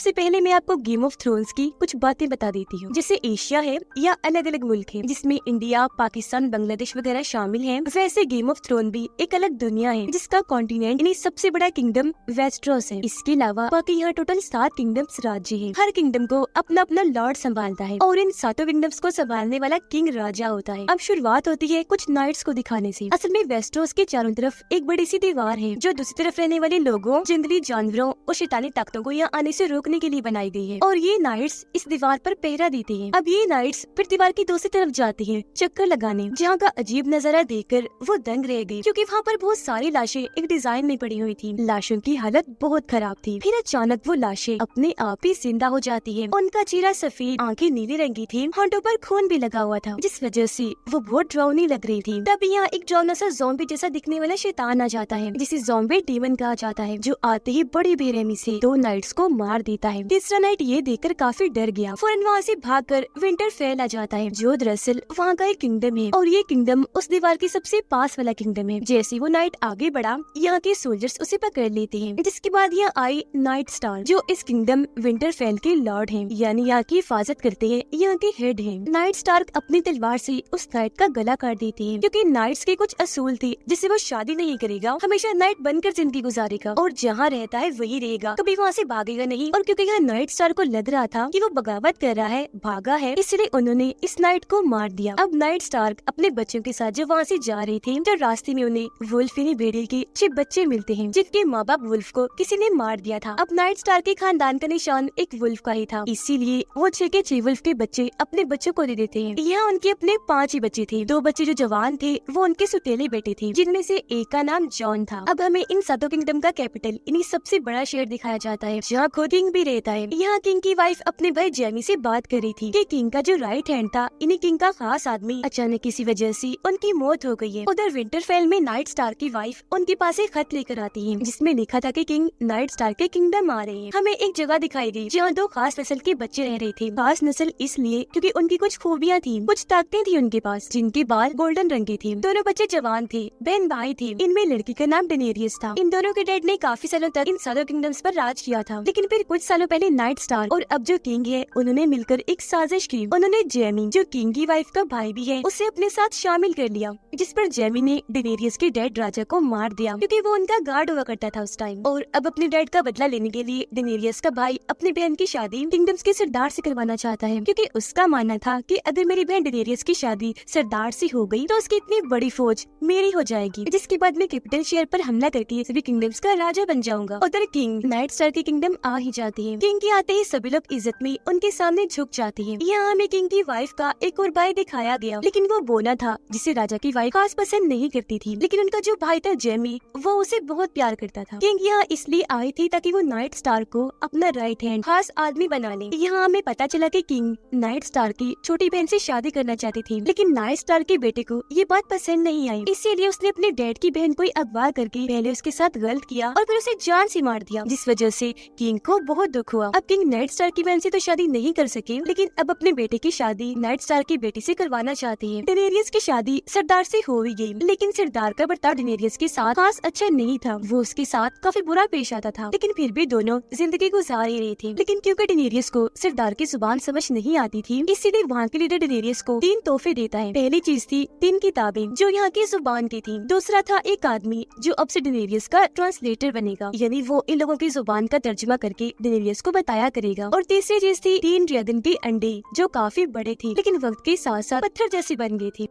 सबसे पहले मैं आपको गेम ऑफ थ्रोन्स की कुछ बातें बता देती हूँ। जैसे एशिया है या अलग अलग मुल्क है जिसमें इंडिया, पाकिस्तान, बांग्लादेश वगैरह शामिल हैं, वैसे गेम ऑफ थ्रोन भी एक अलग दुनिया है जिसका कॉन्टिनेंट यानी सबसे बड़ा किंगडम वेस्टरोस है। इसके अलावा बाकी यहाँ टोटल 7 किंगडम्स राज्य है। हर किंगडम को अपना अपना लॉर्ड संभालता है और इन 7 किंगडम्स को संभालने वाला किंग राजा होता है। अब शुरुआत होती है कुछ नाइट्स को दिखाने से। असल में वेस्टरोस के चारों तरफ एक बड़ी सी दीवार है जो दूसरी तरफ रहने वाले लोगों, जंगली जानवरों और शैतानी ताकतों को यहाँ आने से रोकने के लिए बनाई गई है और ये नाइट्स इस दीवार पर पहरा देते हैं। अब ये नाइट्स फिर दीवार की दूसरी तरफ जाते हैं चक्कर लगाने, जहाँ का अजीब नजारा देखकर वो दंग रह गई क्योंकि वहाँ पर बहुत सारी लाशें एक डिजाइन में पड़ी हुई थी। लाशों की हालत बहुत खराब थी। फिर अचानक वो लाशें अपने आप ही जिंदा हो जाती है। उनका चेहरा सफेद, आंखें नीली रंग की थी, होंठों पर खून भी लगा हुआ था जिस वजह से वो बहुत डरावनी लग रही थी। तब यहाँ एक डरावना सा ज़ॉम्बी जैसा दिखने वाला शैतान आ जाता है जिसे ज़ॉम्बी डीमन कहा जाता है, जो आते ही बड़ी बेरहमी से 2 नाइट्स को मार देता है। तीसरा नाइट ये देखकर काफी डर गया, फौरन वहाँ से भागकर विंटरफेल आ जाता है जो दरअसल वहाँ का एक किंगडम है और ये किंगडम उस दीवार के सबसे पास वाला किंगडम है। जैसे वो नाइट आगे बढ़ा, यहाँ के सोल्जर्स उसे पकड़ लेते हैं, जिसके बाद यहाँ आई नाइट स्टार जो इस किंगडम विंटरफेल के लॉर्ड हैं, यानी यहाँ की हिफाजत करते हैं, यहाँ के हेड हैं। नाइट स्टार्क अपनी तलवार से उस नाइट का गला काट देती है क्योंकि नाइट्स के कुछ असूल थे, जिससे वो शादी नहीं करेगा, हमेशा नाइट बनकर जिंदगी गुजारेगा और जहाँ रहता है वही रहेगा, कभी वहाँ से भागेगा नहीं। और क्योंकि यहाँ नाइट स्टार को लग रहा था कि वो बगावत कर रहा है, भागा है, इसलिए उन्होंने इस नाइट को मार दिया। अब नाइट स्टार्क अपने बच्चों के साथ जब वहाँ से जा रहे थे, तो रास्ते में उन्हें वुल्फ यानी भेड़िए के 6 बच्चे मिलते हैं जिनके माँ बाप वुल्फ को किसी ने मार दिया था। अब नाइट स्टार के खानदान का निशान एक वुल्फ का ही था, इसीलिए वो 6 के 6 वुल्फ के बच्चे अपने बच्चों को दे देते हैं। यहाँ उनके अपने 5 ही बच्चे थे। 2 बच्चे जो जवान थे वो उनके सुतेले बेटे थे, जिनमें से एक का नाम जॉन था। अब हमें इन 7 किंगडम का कैपिटल यानी सबसे बड़ा शहर दिखाया जाता है, जहाँ खुद किंग भी रहता है। यहाँ किंग की वाइफ अपने भाई जेमी से बात कर रही थी कि किंग का जो राइट हैंड था, इन्हीं किंग का खास आदमी, अचानक किसी वजह से उनकी मौत हो गई है। उधर विंटरफेल में नाइट स्टार की वाइफ उनके पास एक खत लेकर आती है जिसमें लिखा था कि किंग नाइट स्टार के किंगडम आ रहे हैं। हमें एक जगह दिखाई गई जहाँ 2 खास नस्ल के बच्चे रह रहे थे। खास नस्ल इसलिए क्योंकि उनकी कुछ खूबियाँ थी, कुछ ताकतें थी उनके पास, जिनके बाल गोल्डन रंग के थे। दोनों बच्चे जवान थे, बहन भाई थे। इनमें लड़की का नाम डेनेरियस था। इन दोनों के डैड ने काफी सालों तक इन सारे किंगडम्स पर राज किया था, लेकिन फिर कुछ सालों पहले नाइट स्टार और अब जो किंग है उन्होंने मिलकर एक साजिश की। उन्होंने जेमी, जो किंग की वाइफ का भाई भी है, उसे अपने साथ शामिल कर लिया, जिस पर जेमी ने डेनेरियस के डैड राजा को मार दिया क्योंकि वो उनका गार्ड हुआ करता था उस टाइम। और अब अपने डैड का बदला लेने के लिए डेनेरियस का भाई अपनी बहन की शादी किंगडम्स के सरदार से करवाना चाहता है, क्योंकि उसका मानना था कि अगर मेरी बहन डेनेरियस की शादी सरदार से हो गई तो उसकी इतनी बड़ी फौज मेरी हो जाएगी, जिसके बाद मैं कैपिटल शहर पर हमला करके सभी किंगडम्स का राजा बन जाऊंगा। उधर किंग नाइट स्टार की किंगडम आ ही जाती है। किंग के आते ही सभी लोग इज्जत में उनके सामने झुक जाते हैं। यहाँ हमें किंग की वाइफ का एक और भाई दिखाया गया, लेकिन वो बोना था जिसे राजा की वाइफ खास पसंद नहीं करती थी, लेकिन उनका जो भाई था जेमी, वो उसे बहुत प्यार करता था। किंग यहाँ इसलिए आई थी ताकि वो नाइट स्टार को अपना राइट हैंड खास आदमी बना ले। यहाँ हमें पता चला कि किंग नाइट स्टार की छोटी बहन से शादी करना चाहती थी, लेकिन नाइट स्टार के बेटे को ये बात पसंद नहीं आई, इसीलिए उसने अपने डैड की बहन को अगवा करके पहले उसके साथ गलत किया और फिर उसे जान से मार दिया, जिस वजह से किंग को बहुत दुख हुआ। अब किंग नाइट स्टार की बहन से तो शादी नहीं कर सके, लेकिन अब अपने बेटे की शादी नाइट स्टार की बेटी से करवाना चाहते हैं। डेनेरियस की शादी सरदार से हो ही गई, लेकिन सरदार का बर्ताव डेनेरियस के साथ खास अच्छा नहीं था। वो उसके साथ काफी बुरा पेश आता था, लेकिन फिर भी दोनों जिंदगी गुजार ही रहे थे। लेकिन क्योंकि डेनेरियस को सरदार की जुबान समझ नहीं आती थी, इसीलिए वहाँ के लीडर डेनेरियस को 3 तोहफे देता है। पहली चीज थी 3 किताबें जो यहाँ की जुबान की थी। दूसरा था एक आदमी जो अब से डेनेरियस का ट्रांसलेटर बनेगा, यानी वो इन लोगों की जुबान का तर्जुमा करके डेनेरियस को बताया करेगा। और तीसरी चीज थी 3 ड्रैगन के अंडे जो काफी बड़े थे, लेकिन वक्त के साथ साथ पत्थर जैसे बन गए थे।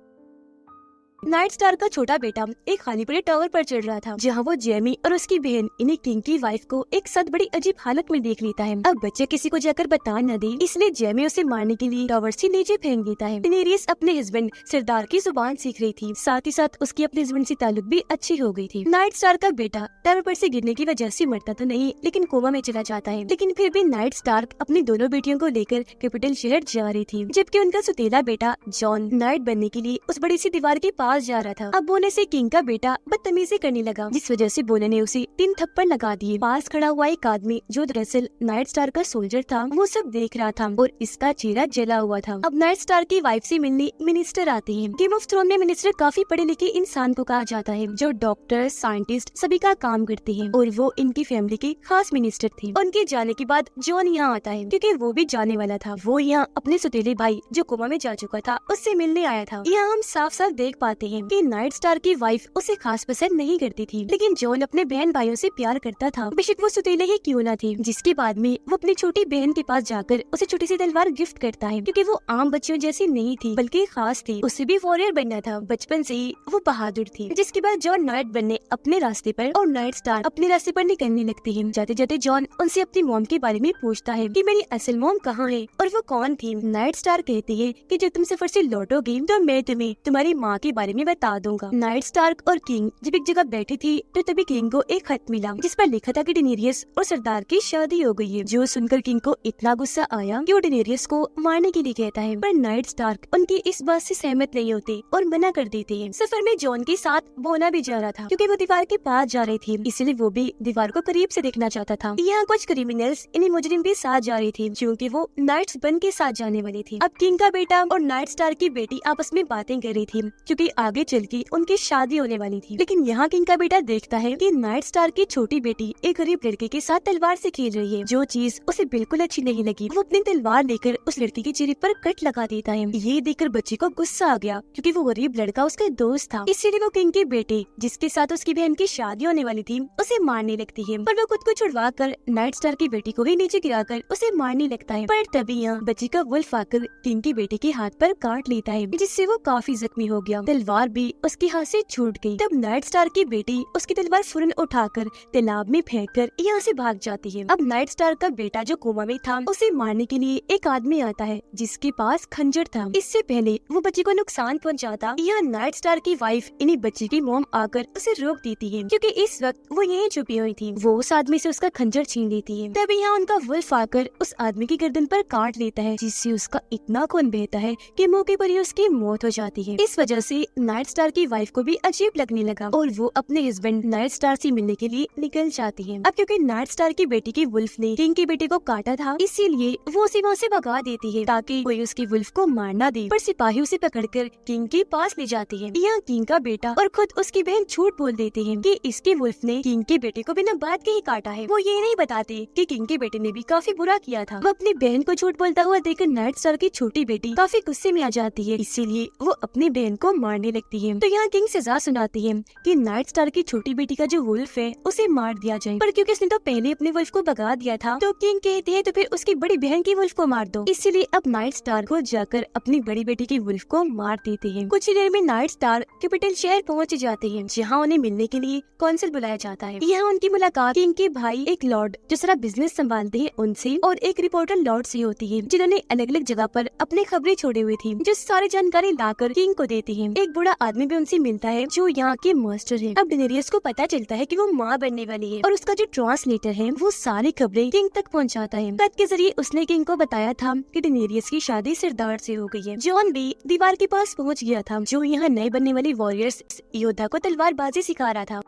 नाइट स्टार का छोटा बेटा एक खाली पड़े टावर पर चढ़ रहा था, जहाँ वो जेमी और उसकी बहन इन्हें किंग की वाइफ को एक साथ बड़ी अजीब हालत में देख लेता है। अब बच्चे किसी को जाकर बता न दे, इसलिए जेमी उसे मारने के लिए टावर से नीचे फेंक देता है। डेनेरियस अपने हस्बैंड सरदार की जुबान सीख रही थी, साथ ही साथ उसकी अपने हस्बैंड से ताल्लुक भी अच्छी हो गई थी। नाइट स्टार का बेटा टावर पर से गिरने की वजह से मरता तो नहीं, लेकिन कोमा में चला जाता है। लेकिन फिर भी नाइट स्टार अपनी दोनों बेटियों को लेकर कैपिटल शहर जा रही थी, जबकि उनका सुतेला बेटा जॉन नाइट बनने के लिए उस बड़ी सी दीवार के पास जा रहा था। अब बोने से किंग का बेटा बदतमीजी करने लगा, जिस वजह से बोने ने उसे 3 थप्पड़ लगा दिए। पास खड़ा हुआ एक आदमी जो दरअसल नाइट स्टार का सोल्जर था, वो सब देख रहा था और इसका चेहरा जला हुआ था। अब नाइट स्टार की वाइफ से मिलने मिनिस्टर आते हैं। गेम ऑफ थ्रोन में मिनिस्टर काफी पढ़े लिखे इंसान को कहा जाता है, जो डॉक्टर, साइंटिस्ट सभी का काम करते हैं, और वो इनकी फैमिली के खास मिनिस्टर थे। उनके जाने के बाद जॉन यहाँ आता है, क्योंकि वो भी जाने वाला था। वो यहाँ अपने सौतेले भाई जो कोमा में जा चुका था उससे मिलने आया था। यहाँ हम साफ साफ देख पाते हैं कि नाइट स्टार की वाइफ उसे खास पसंद नहीं करती थी, लेकिन जॉन अपने बहन भाइयों से प्यार करता था, बेशक वो सौतेले ही क्यों न थे। जिसके बाद में वो अपनी छोटी बहन के पास जाकर उसे छोटी सी तलवार गिफ्ट करता है, क्योंकि वो आम बच्चों जैसी नहीं थी बल्कि खास थी। उसे भी वॉरियर बनना था, बचपन से ही वो बहादुर थी। जिसके बाद जॉन नाइट बनने अपने रास्ते पर और नाइट स्टार अपने रास्ते पर निकलने लगती है। जाते जाते जॉन उनसे अपनी मॉम के बारे में पूछता है कि मेरी असल मॉम कहाँ है और वो कौन थी। नाइट स्टार कहती है कि जब तुम सफर से लौटोगे तो मैं तुम्हें तुम्हारी माँ के बारे में बता दूंगा। नाइट स्टार और किंग जब एक जगह बैठे थे तो तभी किंग को एक खत मिला, जिस पर लिखा था कि डेनेरियस और सरदार की शादी हो गई है। जो सुनकर किंग को इतना गुस्सा आया कि वो डेनेरियस को मारने के लिए कहता है, पर नाइट स्टार उनकी इस बात से सहमत नहीं होते और मना कर देते हैं। सफर में जॉन के साथ बोना भी जा रहा था, क्योंकि वो दीवार के पास जा रही थी, इसलिए वो भी दीवार को करीब से देखना चाहता था। यहाँ कुछ क्रिमिनल्स इन्हीं मुजरिम के साथ जा रही थी, क्योंकि वो नाइट्स बन के साथ जाने वाली थी। अब किंग का बेटा और नाइट स्टार की बेटी आपस में बातें कर रही थी, क्योंकि आगे चल के उनकी शादी होने वाली थी। लेकिन यहाँ किंग का बेटा देखता है कि नाइट स्टार की छोटी बेटी एक गरीब लड़के के साथ तलवार से खेल रही है, जो चीज उसे बिल्कुल अच्छी नहीं लगी। वो अपनी तलवार लेकर उस लड़की के चेहरे पर कट लगा देता है। ये देखकर बच्चे को गुस्सा आ गया, क्योंकि वो गरीब लड़का उसका दोस्त था। इसीलिए वो किंग के बेटे, जिसके साथ उसकी बहन की शादी होने वाली थी, उसे मारने लगती है। पर वो खुद को छुड़वा कर नाइट स्टार की बेटी को ही नीचे गिराकर उसे मारने लगता है। पर तभी यहाँ बच्चे का वुल्फ आकर किंग की बेटी के हाथ पर काट लेता है, जिससे वो काफी जख्मी हो गया। तलवार भी उसके हाथ से छूट गई। तब नाइट स्टार की बेटी उसकी तलवार फौरन उठाकर तालाब में फेंककर यहाँ से भाग जाती है। अब नाइट स्टार का बेटा जो कोमा में था, उसे मारने के लिए एक आदमी आता है, जिसके पास खंजर था। इससे पहले वो बच्चे को नुकसान पहुँचाता, यहाँ नाइट स्टार की वाइफ इन्हीं बच्चे की मॉम आकर उसे रोक देती है, क्योंकि इस वक्त वो यहीं छुपी हुई थी। वो उस आदमी से उसका खंजर छीन लेती है। तभी यहाँ उनका वुल्फ आकर उस आदमी की गर्दन पर काट लेता है, जिससे उसका इतना खून बहता है कि मौके पर ही उसकी मौत हो जाती है। इस वजह से नाइट स्टार की वाइफ को भी अजीब लगने लगा और वो अपने हस्बैंड नाइट स्टार से मिलने के लिए निकल जाती है। अब क्योंकि नाइट स्टार की बेटी की वुल्फ ने किंग की बेटे को काटा था, इसीलिए वो उसे वहाँ से भगा देती है, ताकि कोई उसकी वुल्फ को मार ना दे। पर सिपाही उसे पकड़कर किंग के पास ले जाते हैं। यहाँ किंग का बेटा और खुद उसकी बहन झूठ बोल देते हैं कि इसकी वुल्फ ने किंग के बेटे को बिना बात के ही काटा है। वो ये नहीं बताते कि किंग के बेटे ने भी काफी बुरा किया था। वो अपनी बहन को झूठ बोलता हुआ देखकर नाइट स्टार की छोटी बेटी काफी गुस्से में आ जाती है, इसीलिए वो अपनी बहन को मारने लगती है। तो यहाँ किंग सजा सुनाती है कि नाइट स्टार की छोटी बेटी का जो वुल्फ है उसे मार दिया जाए। पर क्योंकि उसने तो पहले अपने वुल्फ को भगा दिया था, तो किंग कहते हैं तो फिर उसकी बड़ी बहन की वुल्फ को मार दो। इसीलिए अब नाइट स्टार को जाकर अपनी बड़ी बेटी की वुल्फ को मार देते हैं। कुछ ही देर में नाइट स्टार कैपिटल शहर पहुँच जाते हैं, जहाँ उन्हें मिलने के लिए कौंसिल बुलाया जाता है। यहाँ उनकी मुलाकात किंग के भाई एक लॉर्ड जो सारा बिजनेस संभालते हैं उनसे और एक रिपोर्टर लॉर्ड से होती है, जिन्होंने अलग अलग जगह पर अपने खबरें छोड़े हुए थी, जो सारी जानकारी लाकर किंग को देते हैं। एक बूढ़ा आदमी भी उनसे मिलता है, जो यहाँ के मास्टर है। अब डेनेरियस को पता चलता है कि वो माँ बनने वाली है, और उसका जो ट्रांसलेटर है वो सारी खबरें किंग तक पहुँचाता है। खत के जरिए उसने किंग को बताया था कि डेनेरियस की शादी सरदार से हो गई है। जॉन भी दीवार के पास पहुँच गया था, जो यहाँ नए बनने वाली वॉरियर्स योद्धा को तलवारबाजी सिखा रहा था।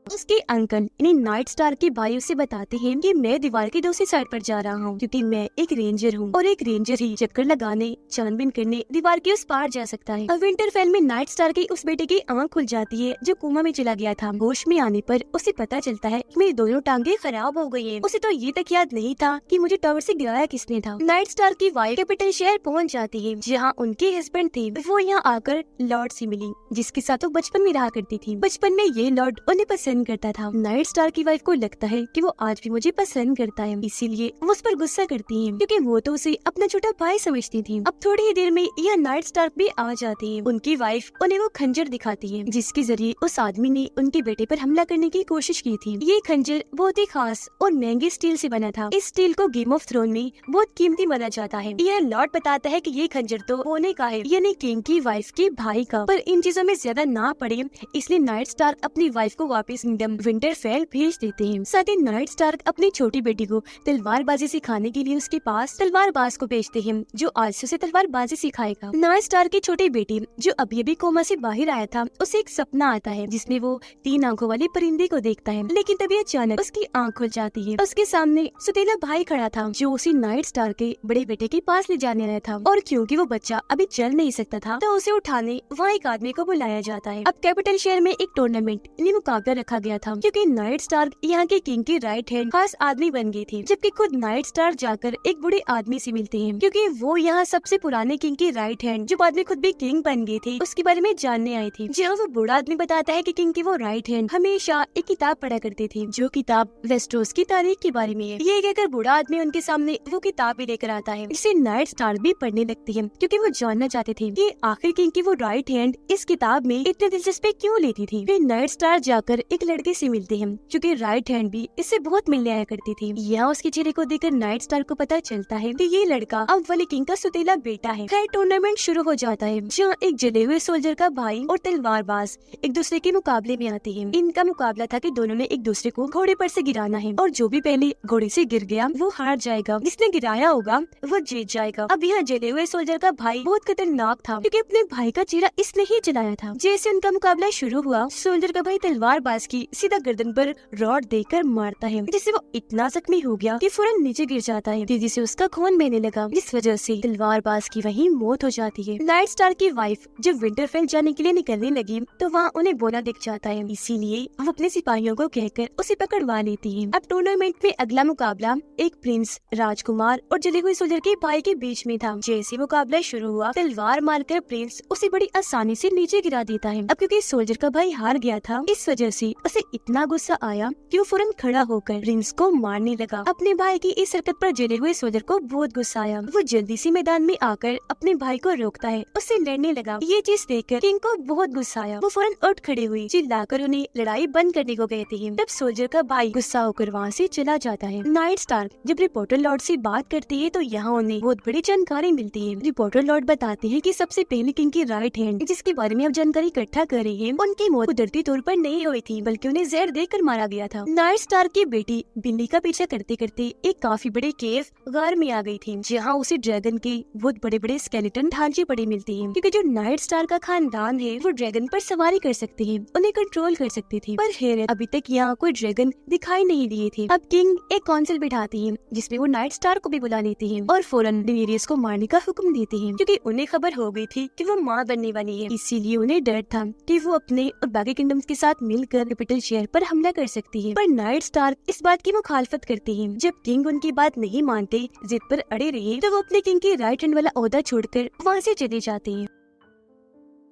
उसके अंकल यानी नाइट स्टार के भाई उसे बताते हैं कि मैं दीवार की दूसरी साइड पर जा रहा हूँ, क्योंकि मैं एक रेंजर हूँ और एक रेंजर ही चक्कर लगाने, छानबीन करने दीवार के उस पार जा सकता है। अब विंटरफेल में नाइट स्टार की उस बेटे की आंख खुल जाती है, जो कोमा में चला गया था। होश में आने पर उसे पता चलता है कि मेरी दोनों टांगे खराब हो गई हैं। उसे तो ये तक याद नहीं था कि मुझे टावर से गिराया किसने था। नाइट स्टार की वाइफ कैपिटल शहर पहुँच जाती है, जहाँ उनके हस्बैंड थे। वो यहाँ आकर लॉर्ड से मिली, जिसके साथ वो बचपन में रहा करती थी। बचपन में ये लॉर्ड उन्हें पसंद करता था। नाइट स्टार की वाइफ को लगता है कि वो आज भी मुझे पसंद करता है, इसीलिए वो उस पर गुस्सा करती है, क्योंकि वो तो उसे अपना छोटा भाई समझती थी। अब थोड़ी ही देर में यह नाइट स्टार भी आ जाती है। उनकी वाइफ उन्हें वो खंजर दिखाती है, जिसके जरिए उस आदमी ने उनके बेटे पर हमला करने की कोशिश की थी। ये खंजर बहुत ही खास और महंगे स्टील से बना था। इस स्टील को गेम ऑफ थ्रोन में बहुत कीमती माना जाता है। यह लॉर्ड बताता है कि ये खंजर तो होने का है, यानी किंग की वाइफ के भाई का। पर इन चीजों में ज्यादा ना पड़े, इसलिए नाइट स्टार अपनी वाइफ को वापस किंगडम विंटरफेल भेज देते हैं। साथ ही नाइट स्टार्क अपनी छोटी बेटी को तलवारबाजी सिखाने के लिए उसके पास तलवारबाज को भेजते हैं जो आज से उसे तलवारबाजी सिखाएगा। नाइट स्टार्क की छोटी बेटी जो अभी अभी कोमा से बाहर आया था, उसे एक सपना आता है जिसमें वो 3 आंखों वाले परिंदे को देखता है, लेकिन तभी अचानक उसकी आंख खुल जाती है। उसके सामने सुतीला भाई खड़ा था जो उसे नाइट स्टार्क के बड़े बेटे के पास ले जाने रहा था, और क्योंकि वो बच्चा अभी चल नहीं सकता था तो उसे उठाने वहाँ एक आदमी को बुलाया जाता है। अब कैपिटल शहर में एक टूर्नामेंट यानी मुकाबला रखा गया था क्योंकि नाइट स्टार्क यहाँ के किंग की राइट हैंड खास आदमी बन गई थी, जबकि खुद नाइट स्टार जाकर एक बूढ़े आदमी से मिलते हैं क्योंकि वो यहाँ सबसे पुराने किंग की राइट हैंड जो बाद में खुद भी किंग बन गई थी उसके बारे में जानने आई थी। जहाँ वो बूढ़ा आदमी बताता है कि किंग की वो राइट हैंड हमेशा एक किताब पढ़ा करती थी जो किताब वेस्टरोस की तारीख के बारे में है। ये कहकर बूढ़ा आदमी उनके सामने वो किताब भी लेकर आता है, जिसे नाइट स्टार भी पढ़ने लगती है क्योंकि वो जानना चाहते थे कि आखिर किंग की वो राइट हैंड इस किताब में इतने दिलचस्पी क्यों लेती थी। फिर नाइट स्टार जाकर एक लड़के से मिलते हैं जो कि राइट हैंड भी इससे बहुत मिलने आया करती थी। यहाँ उसके चेहरे को देखकर नाइट स्टार को पता चलता है कि ये लड़का अब वाले किंग का सुतीला बेटा है। खैर टूर्नामेंट शुरू हो जाता है जहाँ एक जले हुए सोल्जर का भाई और तलवारबाज एक दूसरे के मुकाबले में आते हैं। इनका मुकाबला था कि दोनों ने एक दूसरे को घोड़े पर से गिराना है और जो भी पहले घोड़े से गिर गया वो हार जाएगा, जिसने गिराया होगा वो जीत जाएगा। अब यहाँ जले हुए सोल्जर का भाई बहुत खतरनाक था क्योंकि अपने भाई का चेहरा इसने ही जलाया था। जैसे उनका मुकाबला शुरू हुआ, सोल्जर का भाई तलवारबाज की सीधा गर्दन पर रॉड देकर मारता है, जिससे वो इतना जख्मी हो गया कि फौरन नीचे गिर जाता है, तेजी से उसका खून बहने लगा, जिस वजह से तलवारबाज की वहीं मौत हो जाती है। नाइट स्टार की वाइफ जब विंटरफेल जाने के लिए निकलने लगी तो वहाँ उन्हें बोला दिख जाता है, इसीलिए वो अपने सिपाहियों को कहकर उसे पकड़वा लेती है। अब टूर्नामेंट में अगला मुकाबला एक प्रिंस, राजकुमार और जले हुए सोल्जर के भाई के बीच में था। जैसे मुकाबला शुरू हुआ, तलवार मारकर प्रिंस उसे बड़ी आसानी से नीचे गिरा देता है। अब क्योंकि सोल्जर का भाई हार गया था, इस वजह से उसे इतना गुस्सा आया कि वो फौरन खड़ा होकर प्रिंस को मारने लगा। अपने भाई की इस हरकत पर जले हुए सोल्जर को बहुत गुस्सा आया। वो जल्दी से मैदान में आकर अपने भाई को रोकता है, उससे लड़ने लगा। ये चीज देखकर किंग को बहुत गुस्सा आया। वो फौरन उठ खड़े हुए चिल्लाकर उन्हें लड़ाई बंद करने को कहते हैं। तब सोल्जर का भाई गुस्सा होकर वहाँ से चला जाता है। नाइट स्टार जब रिपोर्टर लॉर्ड से बात करती है तो यहाँ उन्हें बहुत बड़ी जानकारी मिलती है। रिपोर्टर लॉर्ड बताते हैं कि सबसे पहले किंग की राइट हैंड जिसके बारे में अब जानकारी इकट्ठा कर रही है, उनकी मौत कुदरती तौर पर नहीं हुई थी बल्कि उन्हें जहर देकर मारा गया था। नाइट स्टार की बेटी बिल्ली का पीछा करते करते एक काफी बड़े केव गार में आ गई थी, जहाँ उसे ड्रैगन के बहुत बड़े बड़े स्केलेटन ढांचे पड़े मिलते हैं क्योंकि जो नाइट स्टार का खानदान है वो ड्रैगन पर सवारी कर सकते हैं, उन्हें कंट्रोल कर सकती थी। पर हैरत, अभी तक यहाँ कोई ड्रैगन दिखाई नहीं दिए थे। अब किंग एक काउंसिल बिठाती है जिसमें वो नाइट स्टार को भी बुला लेती है और फौरन डेनेरियस को मारने का हुक्म देती है क्योंकि उन्हें खबर हो गई थी कि वो माँ बनने वाली है। इसीलिए उन्हें डर था कि वो अपने और बाकी किंगडम्स के साथ मिलकर कैपिटल शहर पर हमला कर सकती है। पर नाइट स्टार इस बात की मुखालफत करती है। जब किंग उनकी बात नहीं मानते, जिद पर अड़े रहे, तो वो अपने किंग की राइट हैंड वाला ओहदा छोड़कर वहाँ से चले जाते हैं।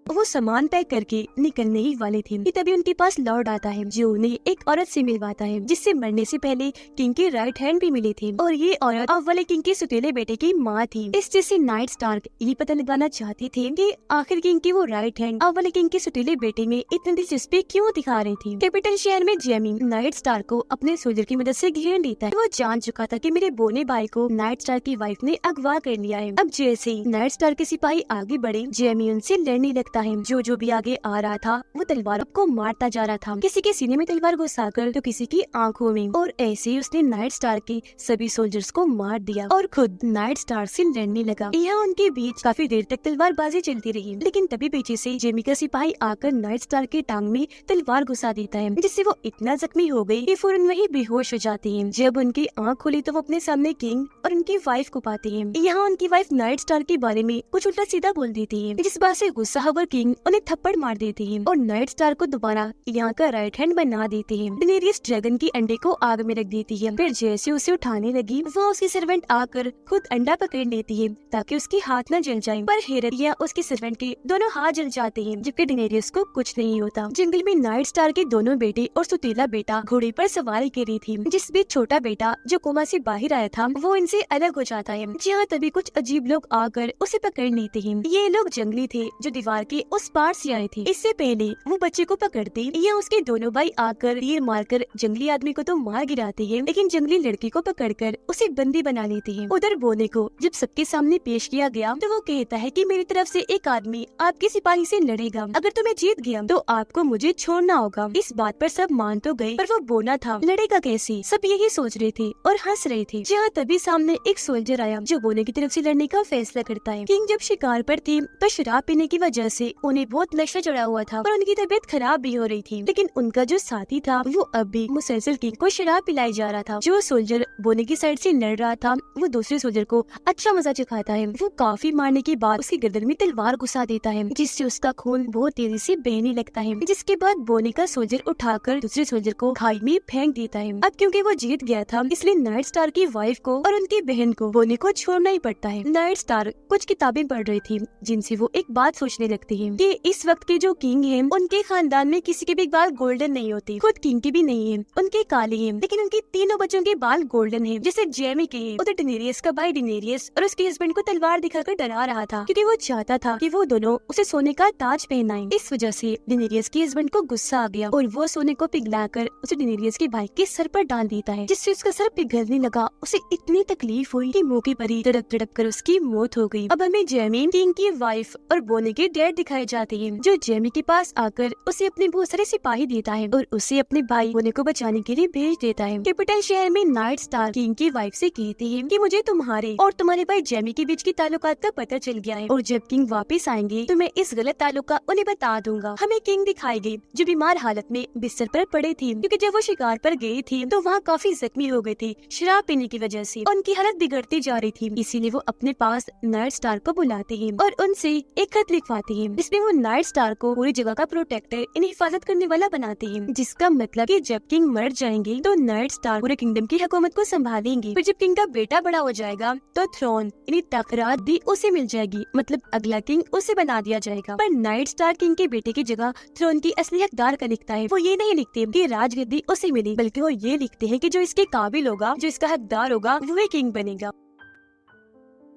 वो सामान पैक करके निकलने ही वाले थे कि तभी उनके पास लॉर्ड आता है जो उन्हें एक औरत से मिलवाता है जिससे मरने से पहले किंग की राइट हैंड भी मिली थी, और ये औरत अब वाले किंग के सुतीले बेटे की माँ थी। इस चीज से नाइट स्टार्क ये पता लगाना चाहते थे कि आखिर किंग की वो राइट हैंड अब वाले किंग के सुतीले बेटे में इतनी दिलचस्पी क्यों दिखा रही थी। कैपिटल शहर में जेमी नाइट स्टार को अपने सोल्जर की मदद से घेर लेता है। वो जान चुका था कि मेरे बोने भाई को नाइट स्टार की वाइफ ने अगवा कर लिया है। अब जैसे ही नाइट स्टार के सिपाही आगे बढ़े, जेमी उनसे लड़ने लगता है। जो भी आगे आ रहा था वो तलवार को मारता जा रहा था, किसी के सीने में तलवार घुसाकर तो किसी की आंखों में, और ऐसे ही उसने नाइट स्टार के सभी सोल्जर्स को मार दिया और खुद नाइट स्टार से लड़ने लगा। यहाँ उनके बीच काफी देर तक तलवारबाजी चलती रही, लेकिन तभी पीछे से जेमी का सिपाही आकर नाइट स्टार के टांग में तलवार घुसा देता है, जिससे वो इतना जख्मी हो गई कि फौरन वही बेहोश हो जाती है। जब उनकी आंख खुली तो वो अपने सामने किंग और उनकी वाइफ को पाते हैं। यहाँ उनकी वाइफ नाइट स्टार के बारे में कुछ उल्टा सीधा बोल देती है, जिस बात से गुस्सा होकर किंग उन्हें थप्पड़ मार देती है और नाइट स्टार को दोबारा यहाँ का राइट हैंड बना देती है। डेनेरियस ड्रैगन की अंडे को आग में रख देती है। फिर जैसे उसे उठाने लगी, वहाँ उसकी सर्वेंट आकर खुद अंडा पकड़ लेती है ताकि उसके हाथ न जल जाए। पर हैरत, या उसके सर्वेंट के दोनों हाथ जल जाते हैं, जबकि डेनेरियस को कुछ नहीं होता। जंगल में नाइट स्टार के दोनों बेटे और सुतीला बेटा घोड़े पर सवारी कर रही थी, जिस बीच छोटा बेटा जो कोमा से बाहर आया था वो इनसे अलग हो जाता है। जहाँ तभी कुछ अजीब लोग आकर उसे पकड़ लेते हैं। ये लोग जंगली थे जो दीवार के उस पार से आए थे। इससे पहले वो बच्चे को पकड़ते या उसके दोनों भाई आकर तीर मारकर जंगली आदमी को तो मार गिराते हैं, लेकिन जंगली लड़की को पकड़कर उसे बंदी बना लेते हैं। उधर बोने को जब सबके सामने पेश किया गया तो वो कहता है कि मेरी तरफ से एक आदमी आपके सिपाही से लड़ेगा, अगर तुम्हें जीत गया तो आपको मुझे छोड़ना होगा। इस बात पर सब मान तो गए, पर वो बोना था, लड़ेगा कैसे? सब यही सोच रहे थे और हंस रहे थे। जहाँ तभी सामने एक सोल्जर आया जो बोने की तरफ से लड़ने का फैसला करता है। किंग जब शिकार पर थे तो शराब पीने की वजह से उन्हें बहुत नशा चढ़ा हुआ था और उनकी तबीयत खराब भी हो रही थी, लेकिन उनका जो साथी था वो अब भी मुसलसल किंग को शराब पिलाई जा रहा था। जो सोल्जर बोने की साइड से लड़ रहा था वो दूसरे सोल्जर को अच्छा मजा चखाता है। वो काफी मारने के बाद उसकी गर्दन में तलवार घुसा देता है, जिससे उसका खून बहुत तेजी से बहने लगता है। जिसके बाद बोने का सोल्जर उठाकर दूसरे सोल्जर को खाई में फेंक देता है। अब क्योंकि वो जीत गया था इसलिए नाइट स्टार की वाइफ को और उनकी बहन को बोने को छोड़ना ही पड़ता है। नाइट स्टार कुछ किताबें पढ़ रही थी जिनसे वो एक बात सोचने लगती है कि इस वक्त के जो किंग हैं उनके खानदान में किसी के भी बाल गोल्डन नहीं होते, खुद किंग के भी नहीं है, उनके काले हैं, लेकिन उनके तीनों बच्चों के बाल गोल्डन हैं, जैसे जेमी के हैं। उधर डेनेरियस का भाई डेनेरियस और उसके हस्बैंड को तलवार दिखाकर डरा रहा था क्योंकि वो चाहता था कि वो दोनों उसे सोने का ताज पहनाएं। इस वजह से डेनेरियस के हस्बैंड को गुस्सा आ गया और वो सोने को पिघलाकर उसे डेनेरियस के भाई के सर पर डाल देता है, जिससे उसका सर पिघलने लगा। उसे इतनी तकलीफ हुई कि मौके पर ही तड़प तड़प कर उसकी मौत हो गई। अब हमें जेमी, किंग की वाइफ और बोने के डैड दिखाए जाते हैं, जो जेमी के पास आकर उसे अपने बहुत सारे सिपाही देता है और उसे अपने भाई बोने को बचाने के लिए भेज देता है। कैपिटल शहर में नाइट स्टार किंग की वाइफ से कहते हैं कि मुझे तुम्हारे और तुम्हारे भाई जेमी के बीच की ताल्लुकात का पता चल गया है और जब किंग वापस आएंगे तो मैं इस गलत ताल्लुका उन्हें बता दूंगा। हमें किंग दिखाई गई जो बीमार हालत में बिस्तर पर पड़े थे, क्योंकि जब वो शिकार पर गए थे तो वहाँ काफी जख्मी हो गए थे शराब पीने की वजह से। उनकी हालत बिगड़ती जा रही थी, इसीलिए वो अपने पास नाइट स्टार को बुलाते हैं और उनसे एक खत लिखवाते हैं जिसमें वो नाइट स्टार को पूरी जगह का प्रोटेक्टर, इन हिफाजत करने वाला बनाते हैं, जिसका मतलब कि जब किंग मर जाएंगे तो नाइट स्टार पूरे किंगडम की हुकूमत को संभालेंगे। फिर जब किंग का बेटा बड़ा हो जाएगा तो थ्रोन यानी तखरात भी उसे मिल जाएगी, मतलब अगला किंग उसे बना दिया जाएगा। पर नाइट स्टार किंग के बेटे की जगह थ्रोन की असली हकदार का लिखता है। वो ये नहीं लिखते कि राजगद्दी उसे मिली, बल्कि वो ये लिखते हैं कि जो इसके काबिल होगा, जो इसका हकदार होगा, वो किंग बनेगा।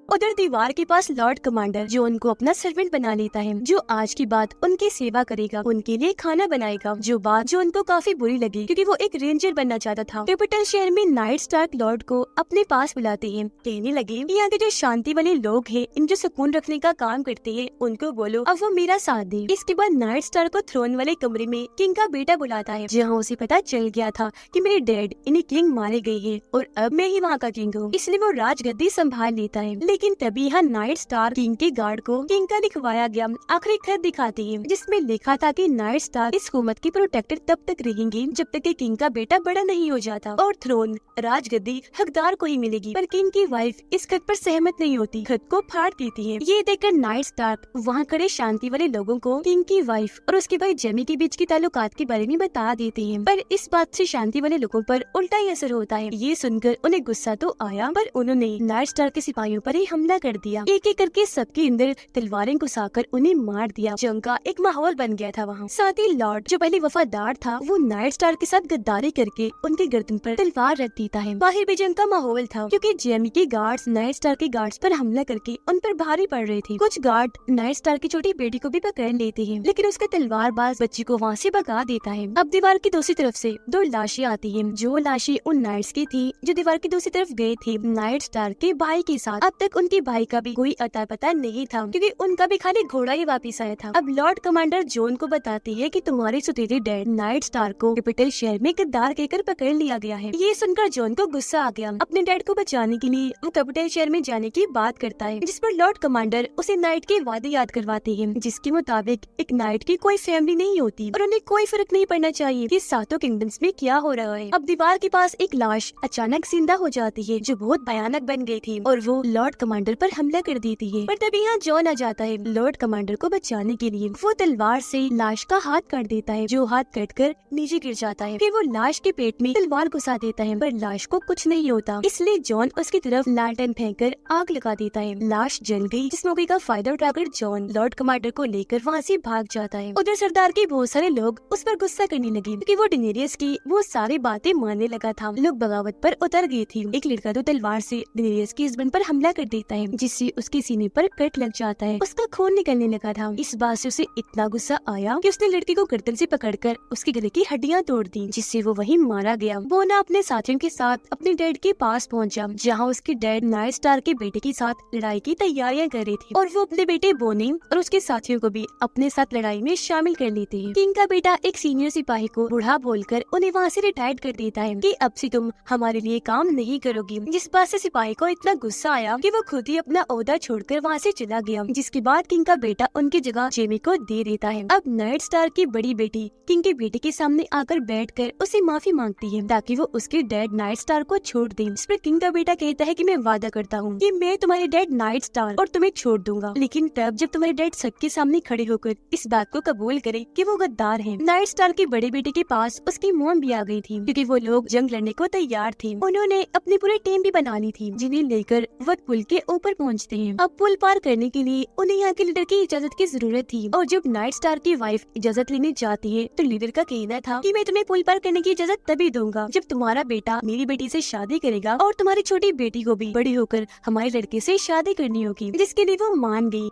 उधर दीवार के पास लॉर्ड कमांडर जो उनको अपना सर्वेंट बना लेता है, जो आज की बात उनकी सेवा करेगा, उनके लिए खाना बनाएगा, जो बात जो उनको काफी बुरी लगी क्योंकि वो एक रेंजर बनना चाहता था। कैपिटल शहर में नाइट स्टार लॉर्ड को अपने पास बुलाते हैं, कहने लगे कि यहाँ के जो शांति वाले लोग हैं, इन जो सुकून रखने का काम करते हैं, उनको बोलो अब वो मेरा साथ दे। इसके बाद नाइट स्टार को थ्रोन वाले कमरे में किंग का बेटा बुलाता है, जहाँ उसे पता चल गया था कि मेरे डैड इन्हें किंग मारे गए हैं और अब मैं ही वहाँ का किंग हूँ, इसलिए वो राजगद्दी संभाल लेता है। लेकिन तभी यहाँ नाइट स्टार किंग के गार्ड को किंग का लिखवाया गया आखिरी खत दिखाते हैं, जिसमें लिखा था कि नाइट स्टार इस हुकूमत की प्रोटेक्टर तब तक रहेंगे जब तक कि किंग का बेटा बड़ा नहीं हो जाता और थ्रोन राजगद्दी हकदार को ही मिलेगी। पर किंग की वाइफ इस खत पर सहमत नहीं होती, खत को फाड़ देती है। ये देखकर नाइट स्टार वहाँ खड़े शांति वाले लोगों को किंग की वाइफ और उसके भाई जेमी के बीच की ताल्लुकात के बारे में बता देते हैं, पर इस बात से शांति वाले लोगों पर उल्टा ही असर होता है। ये सुनकर उन्हें गुस्सा तो आया, पर उन्होंने नाइट स्टार के सिपाहियों पर ही हमला कर दिया। एक एक करके सबके अंदर तलवारें घुसाकर उन्हें मार दिया। जंग का एक माहौल बन गया था वहाँ। साथ ही लॉर्ड जो पहले वफादार था वो नाइट स्टार के साथ गद्दारी करके उनके गर्दन पर तलवार रख देता है। बाहर भी जंग का माहौल था क्योंकि जेमी के गार्ड्स नाइट स्टार के गार्ड्स पर हमला करके उन पर भारी पड़ रहे थे। कुछ गार्ड नाइट स्टार की छोटी बेटी को भी पकड़ लेते हैं, लेकिन उसका तलवारबाज बच्ची को वहाँ से भगा देता है। अब दीवार की दूसरी तरफ से दो लाशें आती हैं, जो लाशें उन नाइट्स की थी जो दीवार की दूसरी तरफ गए थे नाइट स्टार के भाई के साथ। अब तक उनके भाई का भी कोई अता पता नहीं था क्योंकि उनका भी खाली घोड़ा ही वापस आया था। अब लॉर्ड कमांडर जॉन को बताती है कि तुम्हारे सुतेरे डैड नाइट स्टार को कैपिटल शहर में गद्दार कहकर पकड़ लिया गया है। ये सुनकर जॉन को गुस्सा आ गया। अपने डैड को बचाने के लिए वो कैपिटल शहर में जाने की बात करता है, जिस पर लॉर्ड कमांडर उसे नाइट के वादे याद करवाते हैं, जिसके मुताबिक एक नाइट की कोई फैमिली नहीं होती और उन्हें कोई फर्क नहीं पड़ना चाहिए कि सातों किंगडम्स में क्या हो रहा है। अब दीवार के पास एक लाश अचानक जिंदा हो जाती है जो बहुत भयानक बन गई थी और वो लॉर्ड कमांडर पर हमला कर देती है। पर तभी यहाँ जॉन आ जाता है लॉर्ड कमांडर को बचाने के लिए। वो तलवार से लाश का हाथ काट देता है, जो हाथ कटकर नीचे गिर जाता है। फिर वो लाश के पेट में तलवार घुसा देता है, पर लाश को कुछ नहीं होता, इसलिए जॉन उसकी तरफ लालटेन फेंककर आग लगा देता है। लाश जल गई। इस मौके का फायदा उठाकर जॉन लॉर्ड कमांडर को लेकर वहाँ से भाग जाता है। उधर सरदार के बहुत सारे लोग उस पर गुस्सा करने लगे क्योंकि वो डेनेरियस की वो सारी बातें मानने लगा था। लोग बगावत पर उतर गए थे। एक लड़का तो तलवार से डेनेरियस के हस्बैंड पर हमला कर देता है जिससे उसके सीने पर कट लग जाता है। उसका खून निकलने लगा था। इस बात से उसे इतना गुस्सा आया कि उसने लड़की को गर्दन से पकड़कर उसके गले की हड्डियां तोड़ दी, जिससे वो वहीं मारा गया। वो ना अपने साथियों के साथ अपने डैड के पास पहुंचा, जहां उसके डैड नाइट स्टार के बेटे के साथ लड़ाई की तैयारियां कर रहे थे और वो अपने बेटे बोनी और उसके साथियों को भी अपने साथ लड़ाई में शामिल कर लेते हैं। किंग का बेटा एक सीनियर सिपाही को बूढ़ा बोलकर उन्हें वहाँ से रिटायर्ड कर देता है कि अब से तुम हमारे लिए काम नहीं करोगी। जिस बात से सिपाही को इतना गुस्सा आया कि वो खुद ही अपना ओहदा छोड़कर वहाँ से चला गया, जिसके बाद किंग का बेटा उनकी जगह जेमी को दे देता है। अब नाइट स्टार की बड़ी बेटी किंग के बेटे के सामने आकर बैठकर उसे माफी मांगती है ताकि वो उसके डैड नाइट स्टार को छोड़ दे। इस पर किंग का बेटा कहता है कि मैं वादा करता हूँ कि मैं तुम्हारे डैड नाइट स्टार और तुम्हें छोड़ दूंगा, लेकिन तब जब तुम्हारे डैड सबके सामने खड़े होकर इस बात को कबूल करे कि वो गद्दार है। नाइट स्टार के बड़े बेटे के पास उसकी मॉम भी आ गई थी क्योंकि वो लोग जंग लड़ने को तैयार थे। उन्होंने अपनी पूरी टीम भी बना ली थी जिन्हें लेकर वो पुल के ऊपर पहुँचते हैं। अब पुल पार करने के लिए उन्हें यहाँ के लीडर की इजाजत की जरूरत थी और जब नाइट स्टार की वाइफ इजाजत लेने जाती है तो लीडर का कहना था कि मैं तुम्हें पुल पार करने की इजाजत तभी दूंगा जब तुम्हारा बेटा मेरी बेटी से शादी करेगा और तुम्हारी छोटी बेटी को भी बड़ी होकर हमारे लड़के से शादी करनी होगी, जिसके लिए वो मान गई।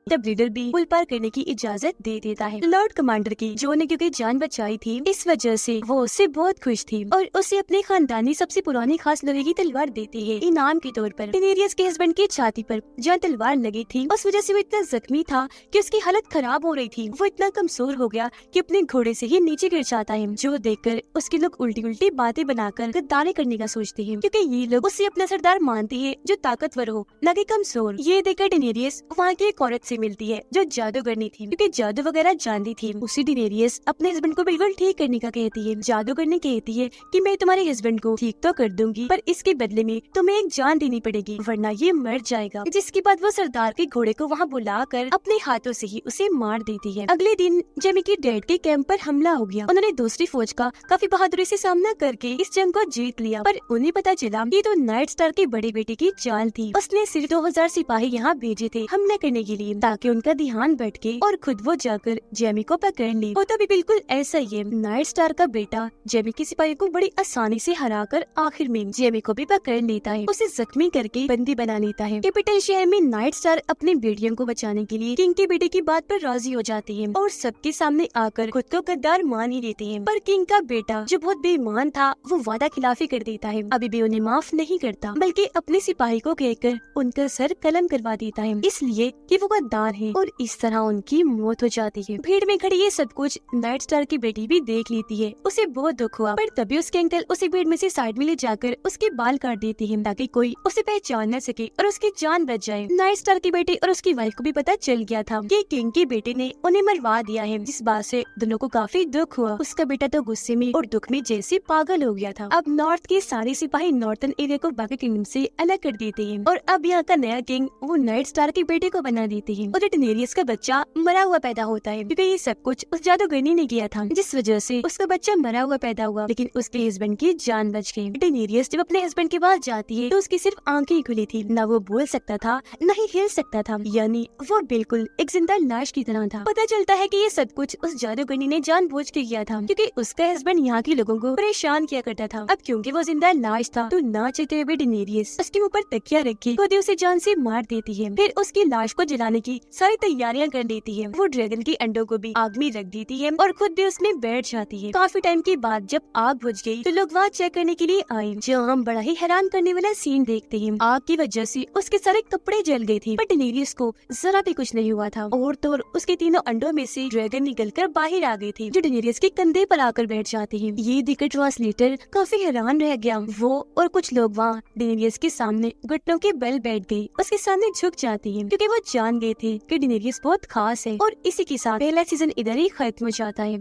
तब लीडर भी पुल पार करने की इजाजत दे देता है। लॉर्ड कमांडर की जो ने क्योंकि जान बचाई थी, इस वजह से वो उससे बहुत खुश थी और उसे अपने खानदानी सबसे पुरानी खास लोहे की तलवार देती है इनाम के तौर पर। डेनेरियस के हस्बैंड की छाती पर जहाँ तलवार लगी थी उस वजह से वो इतना जख्मी था कि उसकी हालत खराब हो रही थी। वो इतना कमजोर हो गया कि अपने घोड़े से ही नीचे गिर जाता है, जो देखकर उसके लोग उल्टी उल्टी बातें बनाकर गद्दारी करने का सोचते हैं क्योंकि ये लोग उससे अपना सरदार मानते हैं जो ताकतवर हो न कि कमजोर। ये देखकर डेनेरियस वहाँ की एक औरत मिलती है जो जादूगरनी थी क्योंकि जादू वगैरह जानती थी। उसी डेनेरियस अपने हस्बैंड को बिल्कुल ठीक करने का कहती है। जादूगरनी कहती है कि मैं तुम्हारे हस्बैंड को ठीक तो कर दूंगी पर इसके बदले में तुम्हें एक जान देनी पड़ेगी वरना ये मर जाएगा। जिसके बाद वो सरदार के घोड़े को वहाँ बुलाकर अपने हाथों से ही उसे मार देती है। अगले दिन जेमी के डैड के कैंप पर हमला हो गया। उन्होंने दूसरी फौज का काफी बहादुरी से सामना करके इस जंग को जीत लिया, पर उन्हें पता चला कि तो नाइट स्टार के बड़े बेटे की चाल थी। उसने सिर्फ 2000 सिपाही यहाँ भेजे थे हमला करने के लिए ताकि उनका ध्यान भटके और खुद वो जाकर जेमी को पकड़ ले। होता भी बिल्कुल ऐसा ही है। नाइट स्टार का बेटा जेमी के सिपाही को बड़ी आसानी से हराकर आखिर में जेमी को भी पकड़ लेता है, उसे जख्मी करके बंदी बना लेता है। कैपिटल शहर में नाइट स्टार अपने बेटियों को बचाने के लिए किंग के बेटे की बात पर राजी हो जाते हैं और सबके सामने आकर खुद को गद्दार मान ही लेते हैं। पर किंग का बेटा जो बहुत बेईमान था वो वादा खिलाफी कर देता है, अभी भी उन्हें माफ नहीं करता बल्कि अपने सिपाही को कहकर उनका सर कलम करवा देता है इसलिए कि वो गद्दार है और इस तरह उनकी मौत हो जाती है। भीड़ में खड़ी ये सब कुछ नाइट स्टार की बेटी भी देख लेती है। उसे बहुत दुख हुआ पर तभी उसके अंकल उसे भीड़ में से साइड में ले जाकर उसके बाल काट देते हैं ताकि कोई उसे पहचान न सके और उसकी जान बच जाए। नाइट स्टार की बेटी और उसकी वाइफ को भी पता चल गया था कि किंग के बेटे ने उन्हें मरवा दिया है, जिस बात से दोनों को काफी दुख हुआ। उसका बेटा तो गुस्से में और दुख में जैसे पागल हो गया था। अब नॉर्थ के सारे सिपाही नॉर्थन एरिया को बाकी किंगडम से अलग कर देते हैं और अब यहाँ का नया किंग वो नाइट स्टार के बेटे को बना देते हैं और डेनेरियस का बच्चा मरा हुआ पैदा होता है क्योंकि ये सब कुछ उस जादूगरनी ने किया था, जिस वजह से उसका बच्चा मरा हुआ पैदा हुआ लेकिन उसके हस्बैंड की जान बच गई। डेनेरियस जब अपने हस्बैंड के पास जाती है तो उसकी सिर्फ आंखें खुली थी, ना वो बोल सकता था न ही हिल सकता था, यानी वो बिल्कुल एक जिंदा लाश की तरह था। पता चलता है कि ये सब कुछ उस जादूगरनी ने जानबूझ के किया था क्योंकि उसका हस्बैंड यहाँ के लोगों को परेशान किया करता था। अब क्योंकि वो जिंदा लाश था तो ना चाहते हुए डेनेरियस उसके ऊपर तकिया रखी खुद ही उसे जान से मार देती है, फिर उसकी लाश को जलाने की सारी तैयारियां कर देती है। वो ड्रैगन के अंडों को भी आग में रख देती है और खुद भी उसमें बैठ जाती है। काफी टाइम के बाद जब आग बुझ गई तो लोग वहाँ चेक करने के लिए आए, जहाँ हम बड़ा ही हैरान करने वाला सीन देखते हैं। आग की वजह से उसके सारे कपड़े जल गए थे पर डेनेरियस को जरा भी कुछ नहीं हुआ था और तो उसके तीनों अंडों में से ड्रैगन निकलकर बाहर आ गए थे जो डेनेरियस के कंधे पर आकर बैठ जाते हैं। ये देखकर ट्रांसलेटर काफी हैरान रह गया। वो और कुछ लोग वहाँ डेनेरियस के सामने घुटनों के बल बैठ गए, उसके सामने झुक जाती है क्योंकि वो जान गए थे कि डेनेरियस बहुत खास है। और इसी के साथ पहला सीजन इधर ही खत्म हो जाता है।